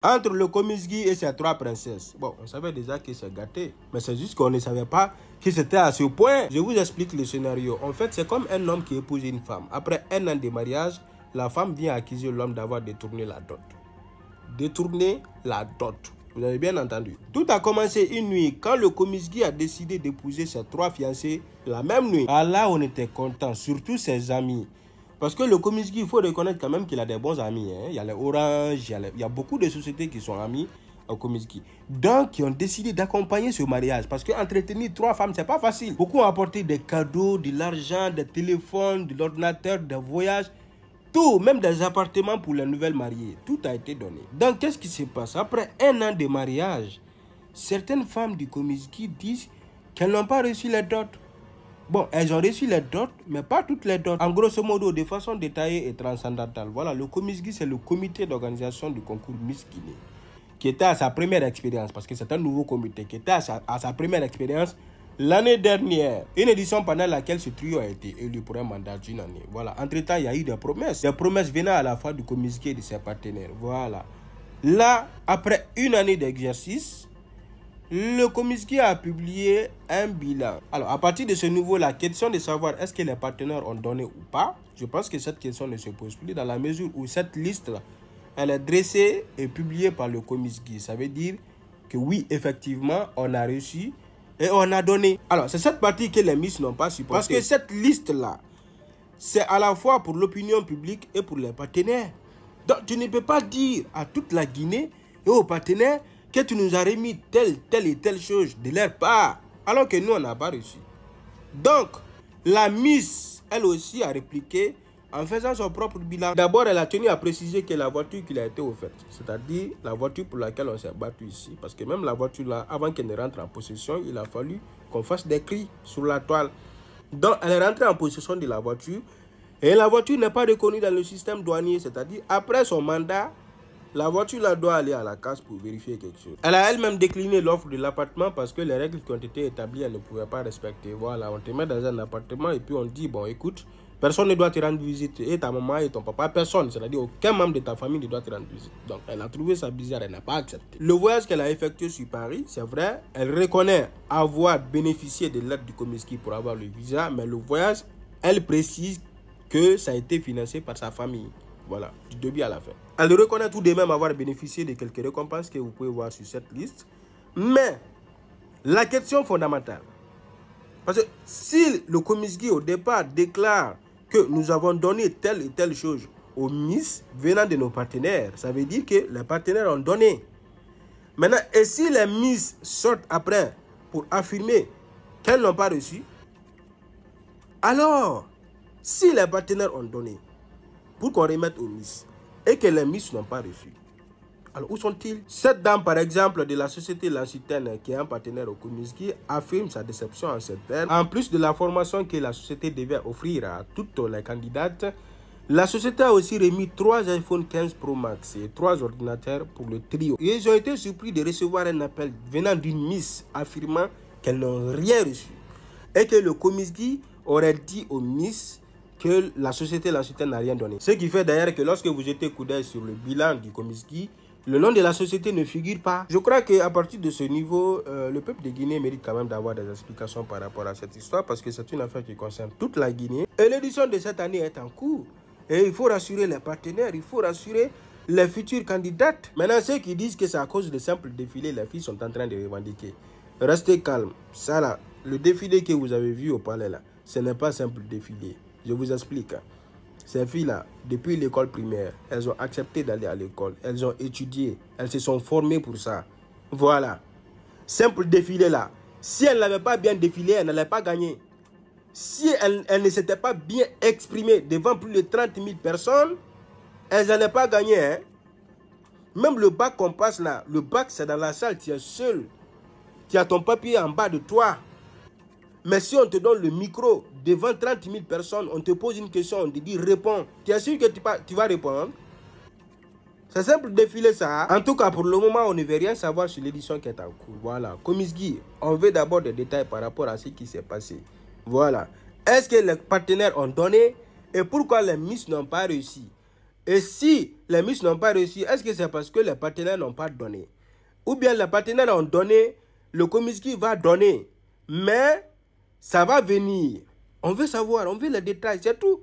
Entre le Comiskey et ses 3 princesses. Bon, on savait déjà que c'est gâté. Mais c'est juste qu'on ne savait pas que c'était à ce point. Je vous explique le scénario. En fait, c'est comme un homme qui épouse une femme. Après 1 an de mariage, la femme vient accuser l'homme d'avoir détourné la dot. Détourner la dot. Vous avez bien entendu. Tout a commencé une nuit quand le Comiskey a décidé d'épouser ses 3 fiancés la même nuit. Ah là, on était content, surtout ses amis. Parce que le Comiskey, il faut reconnaître quand même qu'il a des bons amis. Hein. Il y a les Orange, il y a beaucoup de sociétés qui sont amis au Comiskey. Donc, ils ont décidé d'accompagner ce mariage. Parce qu'entretenir 3 femmes, c'est pas facile. Beaucoup ont apporté des cadeaux, de l'argent, des téléphones, de l'ordinateur, des voyages. Tout, même des appartements pour les nouvelles mariées. Tout a été donné. Donc, qu'est-ce qui se passe? Après 1 an de mariage, certaines femmes du Comiskey disent qu'elles n'ont pas reçu les dots. Bon, elles ont reçu les dots, mais pas toutes les dots. En grosso modo, de façon détaillée et transcendantale. Voilà, le Comiskey, c'est le comité d'organisation du concours Miss Guinée, qui était à sa première expérience, parce que c'est un nouveau comité, qui était à sa première expérience l'année dernière. Une édition pendant laquelle ce trio a été élu pour un mandat d'1 année. Voilà, entre-temps, il y a eu des promesses. Des promesses venant à la fois du Comiskey et de ses partenaires. Voilà. Là, après 1 année d'exercice, le Comiskey a publié un bilan. Alors, à partir de ce niveau, la question de savoir est-ce que les partenaires ont donné ou pas, je pense que cette question ne se pose plus dans la mesure où cette liste-là, elle est dressée et publiée par le Comiskey. Ça veut dire que oui, effectivement, on a reçu et on a donné. Alors, c'est cette partie que les Miss n'ont pas supportée. Parce que cette liste-là, c'est à la fois pour l'opinion publique et pour les partenaires. Donc, tu ne peux pas dire à toute la Guinée et aux partenaires que tu nous as remis telle et telle chose de leur part, alors que nous, on n'a pas reçu. Donc, la Miss, elle aussi, a répliqué en faisant son propre bilan. D'abord, elle a tenu à préciser que la voiture qui lui a été offerte, c'est-à-dire la voiture pour laquelle on s'est battu ici, parce que même la voiture là, avant qu'elle ne rentre en possession, il a fallu qu'on fasse des cris sur la toile. Donc, elle est rentrée en possession de la voiture, et la voiture n'est pas reconnue dans le système douanier, c'est-à-dire après son mandat, la voiture là doit aller à la casse pour vérifier quelque chose. Elle a elle-même décliné l'offre de l'appartement parce que les règles qui ont été établies, elle ne pouvait pas respecter. Voilà, on te met dans un appartement et puis on dit, bon écoute, personne ne doit te rendre visite. Et ta maman et ton papa, personne. C'est-à-dire aucun membre de ta famille ne doit te rendre visite. Donc elle a trouvé ça bizarre, elle n'a pas accepté. Le voyage qu'elle a effectué sur Paris, c'est vrai, elle reconnaît avoir bénéficié de l'aide du Comiskey pour avoir le visa, mais le voyage, elle précise que ça a été financé par sa famille. Voilà, du début à la fin. Elle reconnaît tout de même avoir bénéficié de quelques récompenses que vous pouvez voir sur cette liste. Mais la question fondamentale, parce que si le Comiskey au départ déclare que nous avons donné telle et telle chose aux Miss venant de nos partenaires, ça veut dire que les partenaires ont donné. Maintenant, et si les Miss sortent après pour affirmer qu'elles n'ont pas reçu, alors, si les partenaires ont donné, pour qu'on remette aux Miss et que les Miss n'ont pas reçu, alors où sont-ils? Cette dame, par exemple, de la société Lancitaine, qui est un partenaire au Comiskey, affirme sa déception en ces termes. En plus de la formation que la société devait offrir à toutes les candidates, la société a aussi remis 3 iPhone 15 Pro Max et 3 ordinateurs pour le trio. Et ils ont été surpris de recevoir un appel venant d'une Miss affirmant qu'elles n'ont rien reçu et que le Comiskey aurait dit aux Miss que la société Lancitaine n'a rien donné. Ce qui fait d'ailleurs que lorsque vous jetez coup d'œil sur le bilan du Comiskey, le nom de la société ne figure pas. Je crois qu'à partir de ce niveau, le peuple de Guinée mérite quand même d'avoir des explications par rapport à cette histoire, parce que c'est une affaire qui concerne toute la Guinée. Et l'édition de cette année est en cours. Et il faut rassurer les partenaires, il faut rassurer les futures candidates. Maintenant, ceux qui disent que c'est à cause de simples défilés, les filles sont en train de revendiquer. Restez calme. Ça là, le défilé que vous avez vu au palais là, ce n'est pas simple défilé. Je vous explique. Ces filles-là, depuis l'école primaire, elles ont accepté d'aller à l'école. Elles ont étudié. Elles se sont formées pour ça. Voilà. Simple défilé là. Si elles n'avaient pas bien défilé, elles n'allaient pas gagner. Si elles ne s'étaient pas bien exprimées devant plus de 30 000 personnes, elles n'allaient pas gagner. Hein? Même le bac qu'on passe là, le bac c'est dans la salle, tu es seul. Tu as ton papier en bas de toi. Mais si on te donne le micro devant 30 000 personnes, on te pose une question, on te dit réponds. Tu es sûr que tu vas répondre? C'est simple défiler ça. En tout cas, pour le moment, on ne veut rien savoir sur l'édition qui est en cours. Voilà. Comiskey, on veut d'abord des détails par rapport à ce qui s'est passé. Voilà. Est-ce que les partenaires ont donné? Et pourquoi les Miss n'ont pas réussi? Et si les Miss n'ont pas réussi, est-ce que c'est parce que les partenaires n'ont pas donné? Ou bien les partenaires ont donné, le Comiskey va donner, mais ça va venir. On veut savoir, on veut les détails, c'est tout.